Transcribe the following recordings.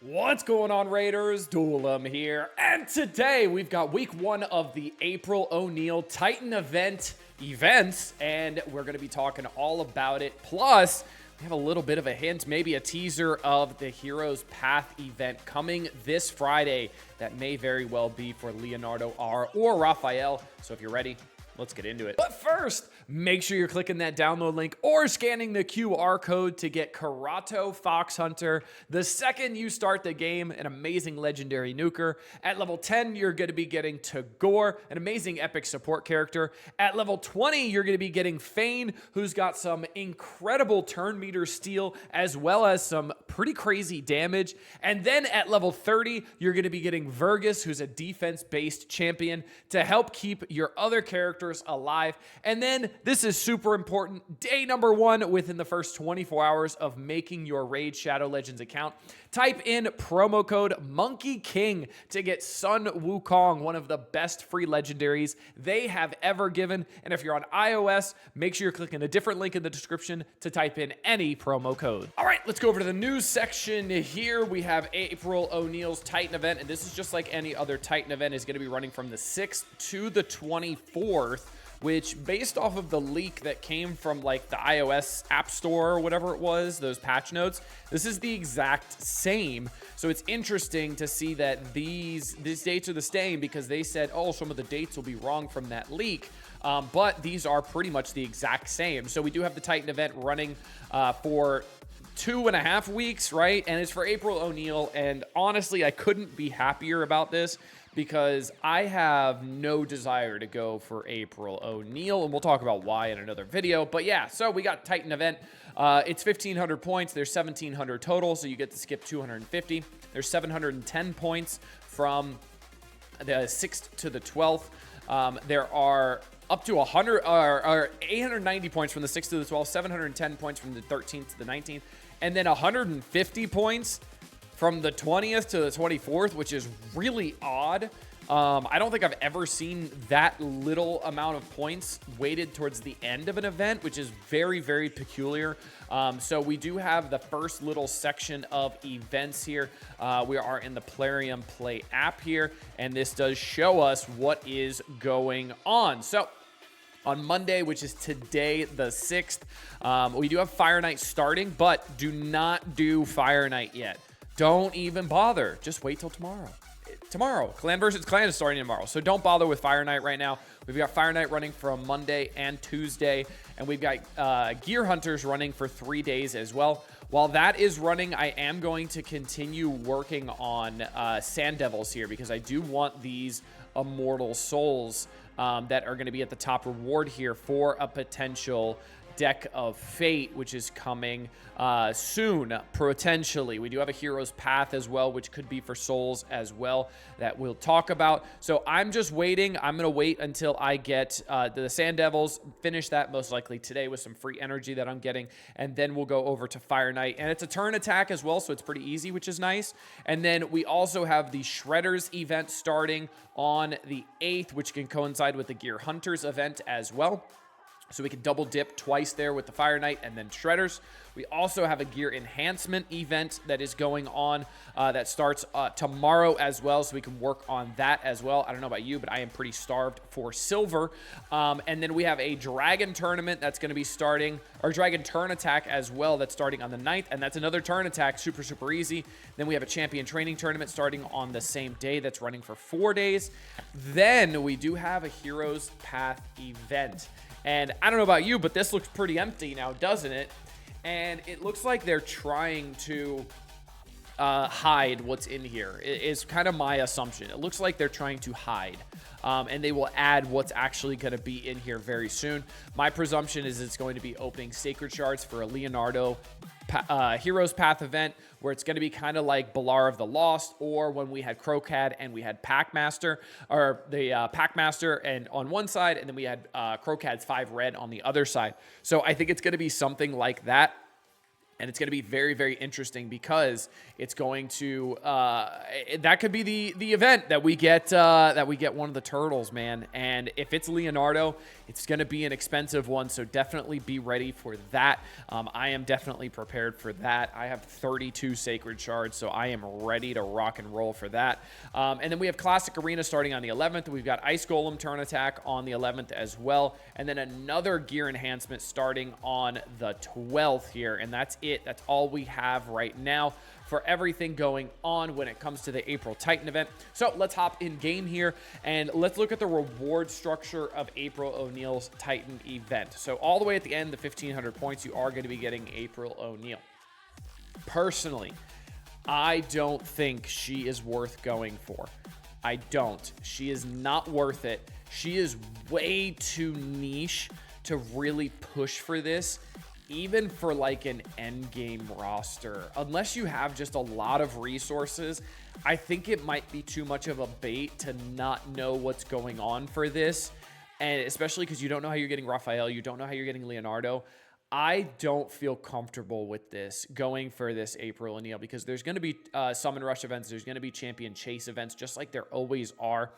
What's going on, Raiders? Duelam here, and today we've got week 1 of the April O'Neal Titan events, and we're going to be talking all about it. Plus, we have a little bit of a hint, maybe a teaser of the Heroes Path event coming this Friday that may very well be for Leonardo R or Raphael. So if you're ready, let's get into it. But first, make sure you're clicking that download link or scanning the QR code to get Karato Fox Hunter. The second you start the game, an amazing legendary nuker. At level 10, you're going to be getting Tagore, an amazing epic support character. At level 20, you're going to be getting Fane, who's got some incredible turn meter steal, as well as some pretty crazy damage. And then at level 30, you're going to be getting Vergus, who's a defense-based champion, to help keep your other characters alive. And then this is super important. Day number 1 within the first 24 hours of making your Raid Shadow Legends account. Type in promo code Monkey King to get Sun Wukong, one of the best free legendaries they have ever given. And if you're on iOS, make sure you're clicking a different link in the description to type in any promo code. All right, let's go over to the news section here. We have April O'Neal's Titan event, and this is just like any other Titan event, is going to be running from the 6th to the 24th. Which, based off of the leak that came from like the iOS App Store or whatever it was, those patch notes, this is the exact same. So it's interesting to see that these dates are the same, because they said, oh, some of the dates will be wrong from that leak. But these are pretty much the exact same. So we do have the Titan event running for 2.5 weeks, right? And it's for April O'Neal. And honestly, I couldn't be happier about this, because I have no desire to go for April O'Neal, and we'll talk about why in another video. But yeah, so we got Titan event. It's 1,500 points. There's 1,700 total, so you get to skip 250. There's 710 points from the 6th to the 12th. There are up to 890 points from the 6th to the 12th, 710 points from the 13th to the 19th, and then 150 points from the 20th to the 24th, which is really odd. I don't think I've ever seen that little amount of points weighted towards the end of an event, which is very, very peculiar. So we do have the first little section of events here. We are in the Plarium Play app here, and this does show us what is going on. So on Monday, which is today, the 6th, we do have Fire Night starting, but do not do Fire Night yet. Don't even bother. Just wait till tomorrow. Clan versus Clan is starting tomorrow, so don't bother with Fire Night right now. We've got Fire Night running from Monday and Tuesday, and we've got Gear Hunters running for 3 days as well. While that is running, I am going to continue working on Sand Devils here, because I do want these Immortal Souls that are going to be at the top reward here for a potential Deck of Fate, which is coming soon, potentially. We do have a Heroes Path as well, which could be for souls as well, that we'll talk about. So I'm just waiting. I'm going to wait until I get the Sand Devils, finish that most likely today with some free energy that I'm getting, and then we'll go over to Fire Night. And it's a turn attack as well, so it's pretty easy, which is nice. And then we also have the Shredders event starting on the 8th, which can coincide with the Gear Hunters event as well. So we can double dip twice there with the Fire Night and then Shredders. We also have a Gear Enhancement event that is going on that starts tomorrow as well, so we can work on that as well. I don't know about you, but I am pretty starved for silver. And then we have a Dragon Tournament that's going to be starting, or Dragon Turn Attack as well, that's starting on the 9th, and that's another turn attack, super, super easy. Then we have a Champion Training Tournament starting on the same day that's running for 4 days. Then we do have a Heroes Path event. And I don't know about you, but this looks pretty empty now, doesn't it? And it looks like they're trying to hide what's in here. Is kind of my assumption. It looks like they're trying to hide. And they will add what's actually going to be in here very soon. My presumption is it's going to be opening Sacred Shards for a Leonardo Heroes Path event, where it's going to be kind of like Balar of the Lost, or when we had Crocad and we had Packmaster, or the Packmaster and on one side, and then we had Crocad's 5 red on the other side. So I think it's going to be something like that. And it's going to be very, very interesting because it's going to that could be the event that we get one of the turtles, man. And if it's Leonardo, it's going to be an expensive one, so definitely be ready for that. I am definitely prepared for that. I have 32 sacred shards, so I am ready to rock and roll for that. And then we have Classic Arena starting on the 11th. We've got Ice Golem turn attack on the 11th as well, and then another gear enhancement starting on the 12th here, and that's it. That's all we have right now for everything going on when it comes to the April Titan event. So let's hop in game here and let's look at the reward structure of April O'Neil's Titan event. So all the way at the end, the 1,500 points, you are going to be getting April O'Neil. Personally, I don't think she is worth going for. I don't. She is not worth it. She is way too niche to really push for this, even for like an endgame roster. Unless you have just a lot of resources, I think it might be too much of a bait to not know what's going on for this. And especially because you don't know how you're getting Raphael, you don't know how you're getting Leonardo. I don't feel comfortable with this going for this April O'Neil because there's going to be Summon Rush events. There's going to be Champion Chase events, just like there always are.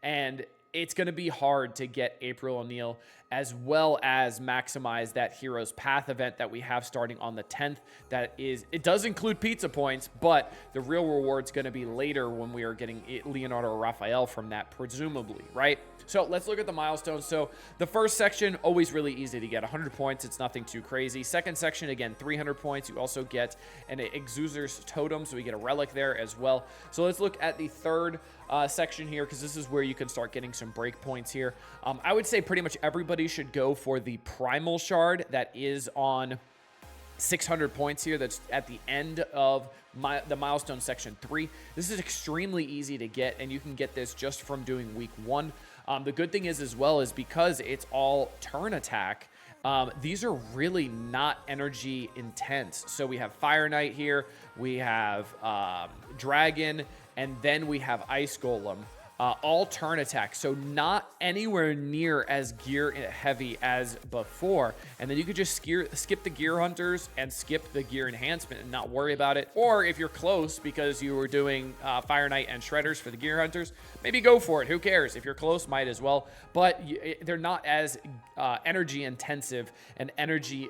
And it's going to be hard to get April O'Neil as well as maximize that Hero's Path event that we have starting on the 10th. It does include pizza points, but the real reward's going to be later when we are getting Leonardo or Raphael from that, presumably, right? So let's look at the milestones. So the first section, always really easy to get. 100 points, it's nothing too crazy. Second section, again, 300 points. You also get an Exuser's Totem, so we get a relic there as well. So let's look at the third section here, because this is where you can start getting some break points here. I would say pretty much everybody should go for the Primal Shard that is on 600 points here. That's at the end of the milestone section 3. This is extremely easy to get, and you can get this just from doing week 1. The good thing is as well is because it's all turn attack, these are really not energy intense. So we have Fire Knight here, we have Dragon, and then we have Ice Golem. All turn attack, so not anywhere near as gear heavy as before. And then you could just skip the gear hunters and skip the gear enhancement and not worry about it. Or if you're close because you were doing Fire Knight and Shredders for the gear hunters, maybe go for it. Who cares? If you're close, might as well. But they're not as energy intensive and energy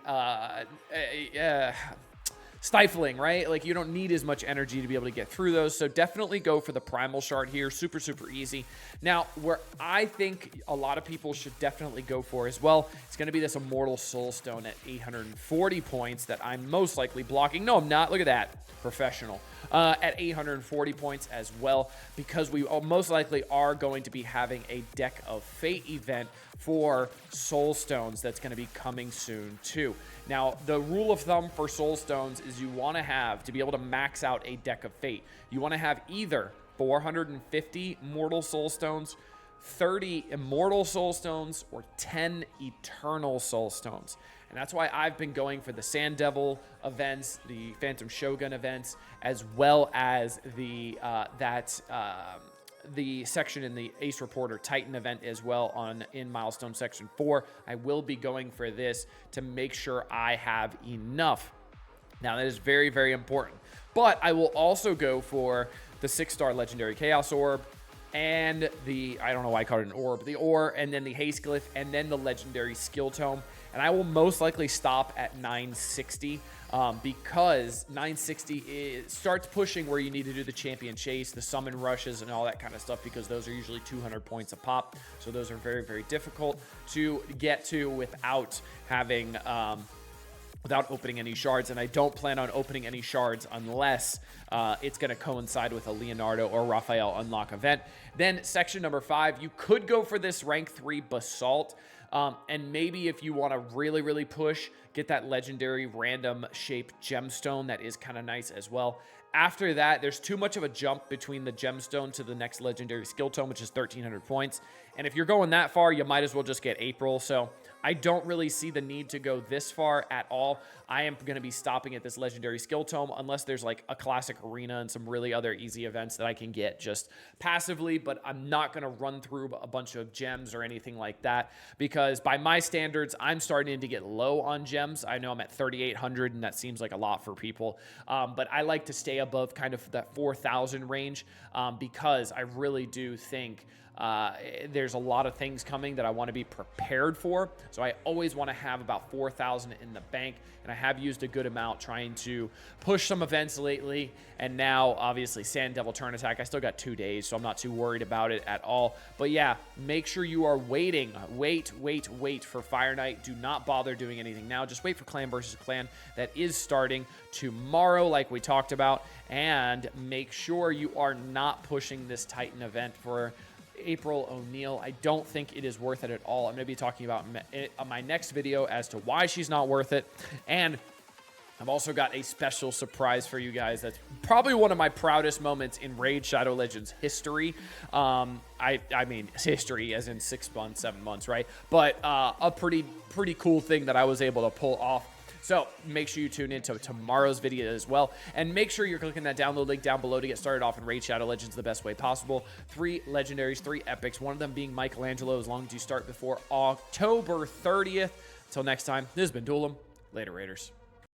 stifling, right? Like you don't need as much energy to be able to get through those. So definitely go for the Primal Shard here. Super, super easy. Now, where I think a lot of people should definitely go for as well, it's going to be this Immortal Soulstone at 840 points that I'm most likely blocking. No, I'm not. Look at that. Professional. At 840 points as well, because we most likely are going to be having a Deck of Fate event for Soulstones that's going to be coming soon too. Now, the rule of thumb for Soulstones is you want to be able to max out a Deck of Fate. You want to have either 450 Mortal Soulstones, 30 Immortal Soulstones, or 10 Eternal Soulstones. And that's why I've been going for the Sand Devil events, the Phantom Shogun events, as well as the section in the Ace Reporter Titan event as well in Milestone Section 4. I will be going for this to make sure I have enough. Now, that is very, very important. But I will also go for the 6-star Legendary Chaos Orb, and I don't know why I called it an orb, the ore, and then the Haste Glyph, and then the Legendary Skill Tome. And I will most likely stop at 960 because 960 starts pushing where you need to do the Champion Chase, the Summon Rushes, and all that kind of stuff, because those are usually 200 points a pop. So those are very, very difficult to get to without having... without opening any shards, and I don't plan on opening any shards unless it's going to coincide with a Leonardo or Raphael unlock event. Then section number 5, you could go for this rank 3 Basalt, and maybe if you want to really, really push, get that legendary random shaped gemstone. That is kind of nice as well. After that, there's too much of a jump between the gemstone to the next legendary skill tome, which is 1,300 points. And if you're going that far, you might as well just get April. So I don't really see the need to go this far at all. I am going to be stopping at this legendary skill tome unless there's like a classic arena and some really other easy events that I can get just passively, but I'm not going to run through a bunch of gems or anything like that because by my standards, I'm starting to get low on gems. I know I'm at 3,800 and that seems like a lot for people, but I like to stay above kind of that 4,000 range because I really do think there's a lot of things coming that I want to be prepared for. So I always want to have about 4,000 in the bank, and I have used a good amount trying to push some events lately. And now, obviously, Sand Devil Turn Attack, I still got 2 days, so I'm not too worried about it at all. But yeah, make sure you are waiting. Wait for Fire Knight. Do not bother doing anything now. Just wait for Clan versus Clan. That is starting tomorrow, like we talked about. And make sure you are not pushing this Titan event for April O'Neil. I don't think it is worth it at all. I'm going to be talking about it on my next video as to why she's not worth it. And I've also got a special surprise for you guys. That's probably one of my proudest moments in Raid Shadow Legends history. I mean, history as in 6 months, 7 months, right? But a pretty cool thing that I was able to pull off. So make sure you tune into tomorrow's video as well. And make sure you're clicking that download link down below to get started off in Raid Shadow Legends the best way possible. 3 legendaries, 3 epics, one of them being Michelangelo as long as you start before October 30th. Until next time, this has been Duelim. Later, Raiders.